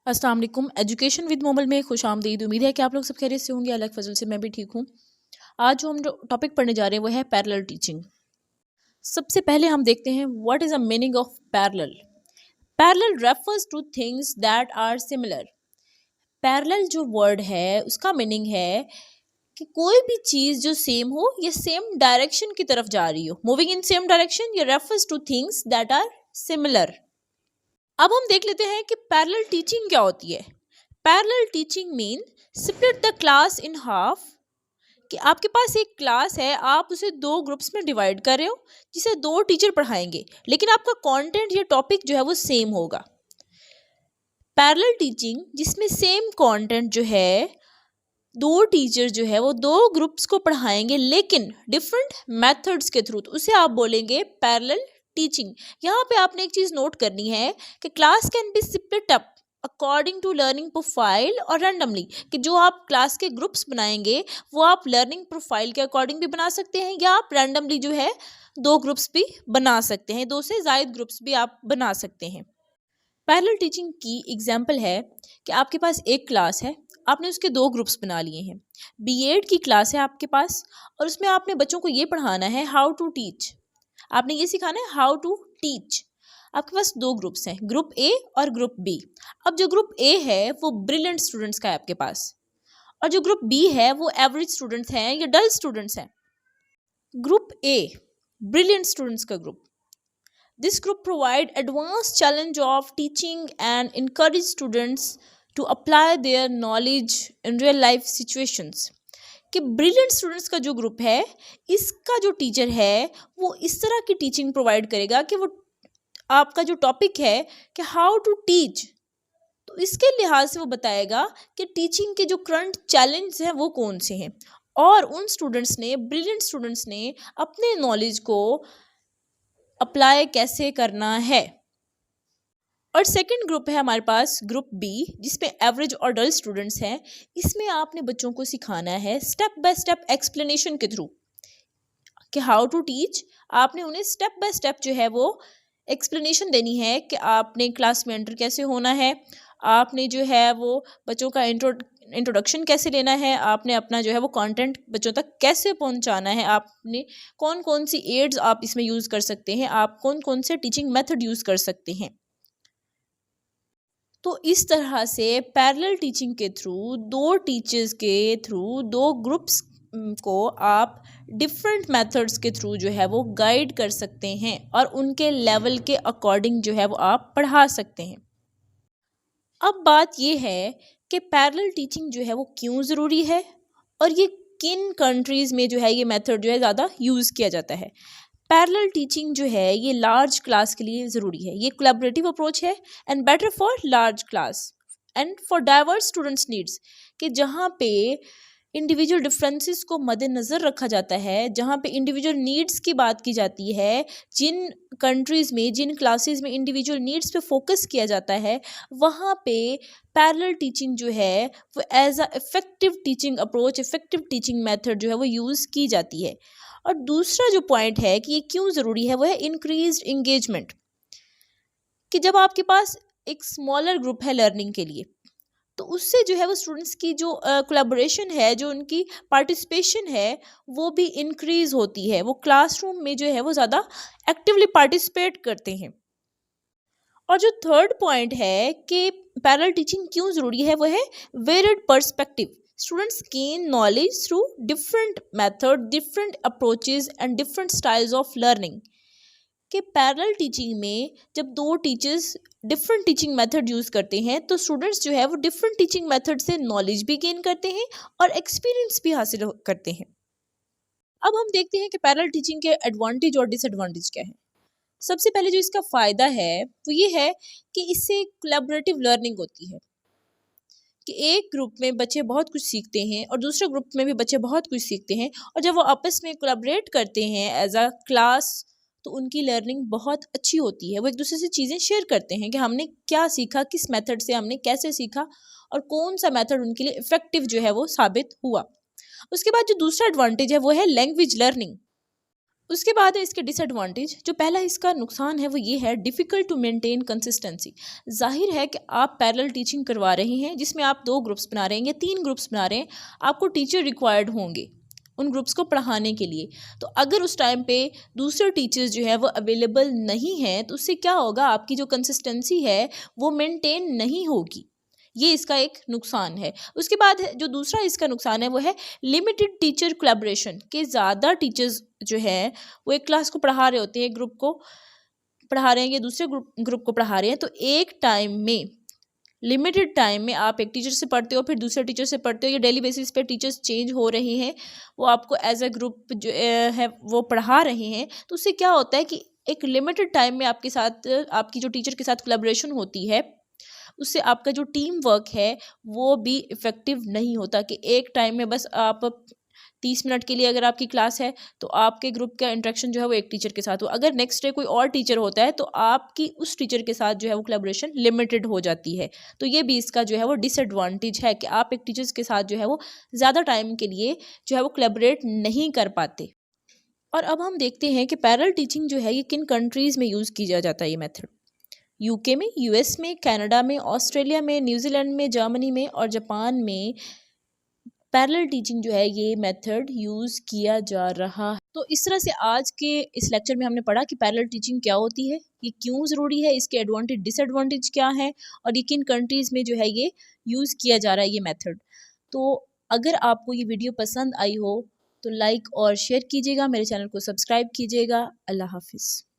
अस्सलाम वालेकुम। Education with Momal में खुश आमदीद। उम्मीद है कि आप लोग सब खैरियत से होंगे। अल्लाह के फजल से मैं भी ठीक हूँ। आज जो हम टॉपिक पढ़ने जा रहे हैं वो है पैरेलल टीचिंग। सबसे पहले हम देखते हैं what is a meaning of parallel. Parallel refers to things that are similar. Parallel जो वर्ड है उसका मीनिंग है कि कोई भी चीज़ जो सेम हो या सेम डायरेक्शन की तरफ जा रही हो, मूविंग इन सेम डायरेक्शन, या refers to things that are similar. अब हम देख लेते हैं कि पैरेलल टीचिंग क्या होती है। Parallel teaching mean split the class in half, कि आपके पास एक क्लास है, आप उसे दो ग्रुप्स में डिवाइड कर रहे हो जिसे दो टीचर पढ़ाएंगे, लेकिन आपका कंटेंट या टॉपिक जो है वो सेम होगा। पैरेलल टीचिंग जिसमें सेम कंटेंट जो है दो टीचर जो है वो दो ग्रुप्स को पढ़ाएंगे लेकिन डिफरेंट मेथड्स के थ्रू, तो उसे आप बोलेंगे पैरेलल टीचिंग। यहाँ पे आपने एक चीज़ नोट करनी है कि class can be split up according to learning profile और रैंडमली, कि जो आप क्लास के ग्रुप्स बनाएंगे वो आप लर्निंग प्रोफाइल के अकॉर्डिंग भी बना सकते हैं, या आप रैंडमली जो है दो ग्रुप्स भी बना सकते हैं, दो से ज़ायद ग्रुप्स भी आप बना सकते हैं। पैरेलल टीचिंग की एग्जाम्पल है कि आपके पास एक क्लास है, आपने उसके दो ग्रुप्स बना लिए हैं। बीएड की क्लास है आपके पास और उसमें आपने बच्चों को ये पढ़ाना है हाउ टू टीच, आपने ये सिखाना है हाउ टू टीच। आपके पास दो ग्रुप्स हैं, ग्रुप ए और ग्रुप बी। अब जो ग्रुप ए है वो ब्रिलियंट स्टूडेंट्स का है आपके पास, और जो ग्रुप बी है वो एवरेज स्टूडेंट्स हैं या डल स्टूडेंट्स हैं। ग्रुप ए ब्रिलियंट स्टूडेंट्स का group, this group provide advance challenge of teaching and encourage students to apply their knowledge in real life situations. कि ब्रिलियंट स्टूडेंट्स का जो group है इसका जो टीचर है वो इस तरह की टीचिंग प्रोवाइड करेगा कि वो आपका जो टॉपिक है कि हाउ टू टीच, तो इसके लिहाज से वो बताएगा कि टीचिंग के जो करंट चैलेंज हैं वो कौन से हैं, और उन स्टूडेंट्स ने, ब्रिलियंट स्टूडेंट्स ने अपने नॉलेज को अप्लाई कैसे करना है। और सेकंड ग्रुप है हमारे पास ग्रुप बी जिसमें एवरेज और डल स्टूडेंट्स हैं। इसमें आपने बच्चों को सिखाना है स्टेप बाय स्टेप एक्सप्लेनेशन के थ्रू कि हाउ टू टीच। आपने उन्हें स्टेप बाय स्टेप जो है वो एक्सप्लेनेशन देनी है कि आपने क्लास में एंटर कैसे होना है, आपने जो है वो बच्चों का इंट्रोडक्शन कैसे लेना है, आपने अपना जो है वो कंटेंट बच्चों तक कैसे पहुंचाना है, आपने कौन कौन सी एड्स आप इसमें यूज़ कर सकते हैं, आप कौन कौन से टीचिंग मेथड यूज़ कर सकते हैं। तो इस तरह से पैरेलल टीचिंग के थ्रू, दो टीचर्स के थ्रू, दो ग्रुप्स को आप डिफरेंट मेथड्स के थ्रू जो है वो गाइड कर सकते हैं और उनके लेवल के अकॉर्डिंग जो है वो आप पढ़ा सकते हैं। अब बात ये है कि पैरेलल टीचिंग जो है वो क्यों ज़रूरी है और ये किन कंट्रीज़ में जो है ये मेथड जो है ज़्यादा यूज़ किया जाता है। पैरेलल टीचिंग जो है ये लार्ज क्लास के लिए ज़रूरी है, ये कोलैबोरेटिव अप्रोच है and better for large class and for diverse students needs, कि जहाँ पे इंडिविजुअल डिफरेंसेस को मद्देनज़र रखा जाता है, जहाँ पे इंडिविजुअल नीड्स की बात की जाती है, जिन कंट्रीज़ में, जिन क्लासेस में इंडिविजुअल नीड्स पे फोकस किया जाता है, वहाँ पे पैरेलल टीचिंग जो है वो as a effective teaching approach, effective teaching method जो है वो यूज़ की जाती है। और दूसरा जो पॉइंट है कि ये क्यों ज़रूरी है वो है इंक्रीज्ड इंगेजमेंट, कि जब आपके पास एक स्मॉलर ग्रुप है लर्निंग के लिए तो उससे जो है वो स्टूडेंट्स की जो कोलैबोरेशन है, जो उनकी पार्टिसिपेशन है वो भी इंक्रीज़ होती है, वो क्लासरूम में जो है वो ज़्यादा एक्टिवली पार्टिसिपेट करते हैं। और जो थर्ड पॉइंट है कि पैरेलल टीचिंग क्यों ज़रूरी है वो है varied perspective. Students gain knowledge through different method, different approaches and different styles of learning. कि पैरेलल टीचिंग में जब दो teachers different teaching method use करते हैं तो स्टूडेंट्स जो है वो डिफरेंट टीचिंग मेथड से नॉलेज भी गेन करते हैं और एक्सपीरियंस भी हासिल करते हैं। अब हम देखते हैं कि पैरेलल टीचिंग के एडवांटेज और डिसएडवांटेज क्या है। सबसे पहले जो इसका फ़ायदा है वो ये है कि इससे कोलैबोरेटिव लर्निंग होती है, कि एक ग्रुप में बच्चे बहुत कुछ सीखते हैं और दूसरे ग्रुप में भी बच्चे बहुत कुछ सीखते हैं, और जब वो आपस में कोलैबोरेट करते हैं एज अ क्लास तो उनकी लर्निंग बहुत अच्छी होती है। वो एक दूसरे से चीज़ें शेयर करते हैं कि हमने क्या सीखा, किस मेथड से हमने कैसे सीखा और कौन सा मेथड उनके लिए इफ़ेक्टिव जो है वो साबित हुआ। उसके बाद जो दूसरा एडवांटेज है वो है लैंग्वेज लर्निंग। उसके बाद है इसके डिसएडवांटेज। जो पहला इसका नुकसान है वो ये है, डिफ़िकल्ट टू मेंटेन कंसिस्टेंसी। जाहिर है कि आप पैरेलल टीचिंग करवा रहे हैं जिसमें आप 2 ग्रुप्स बना रहे हैं या 3 ग्रुप्स बना रहे हैं, आपको टीचर रिक्वायर्ड होंगे उन ग्रुप्स को पढ़ाने के लिए। तो अगर उस टाइम पे दूसरे टीचर्स जो है वो अवेलेबल नहीं हैं तो उससे क्या होगा, आपकी जो कंसिस्टेंसी है वो मेंटेन नहीं होगी। ये इसका एक नुकसान है। उसके बाद जो दूसरा इसका नुकसान है वो है लिमिटेड टीचर कोलैबोरेशन, के ज़्यादा टीचर्स जो हैं वो एक क्लास को पढ़ा रहे होते हैं, एक ग्रुप को पढ़ा रहे हैं या दूसरे ग्रुप को पढ़ा रहे हैं, तो एक टाइम में, लिमिटेड टाइम में आप एक टीचर से पढ़ते हो फिर दूसरे टीचर से पढ़ते हो, या डेली बेसिस पे टीचर्स चेंज हो रहे हैं, वो आपको एज अ ग्रुप जो है वो पढ़ा रहे हैं। तो उससे क्या होता है कि एक लिमिटेड टाइम में आपके साथ, आपकी जो टीचर के साथ कोलैबोरेशन होती है, उससे आपका जो टीम वर्क है वो भी इफ़ेक्टिव नहीं होता कि एक टाइम में बस आप 30 मिनट के लिए अगर आपकी क्लास है तो आपके ग्रुप का इंटरेक्शन जो है वो एक टीचर के साथ हो। अगर नेक्स्ट डे कोई और टीचर होता है तो आपकी उस टीचर के साथ जो है वो कोलैबोरेशन लिमिटेड हो जाती है। तो ये भी इसका जो है वो डिसएडवांटेज है कि आप एक टीचर्स के साथ जो है वो ज़्यादा टाइम के लिए जो है वो कोलैबोरेट नहीं कर पाते। और अब हम देखते हैं कि पैरेलल टीचिंग जो है ये किन कंट्रीज़ में यूज़ किया जाता है ये मेथड। यूके में, यूएस में, कनाडा में, ऑस्ट्रेलिया में, न्यूजीलैंड में, जर्मनी में और जापान में पैरेलल टीचिंग जो है ये मेथड यूज़ किया जा रहा है। तो इस तरह से आज के इस लेक्चर में हमने पढ़ा कि पैरेलल टीचिंग क्या होती है, ये क्यों ज़रूरी है, इसके एडवांटेज डिसएडवांटेज क्या है और ये किन कंट्रीज़ में जो है ये यूज़ किया जा रहा है ये मेथड। तो अगर आपको ये वीडियो पसंद आई हो तो लाइक और शेयर कीजिएगा, मेरे चैनल को सब्सक्राइब कीजिएगा। अल्लाह हाफिज़।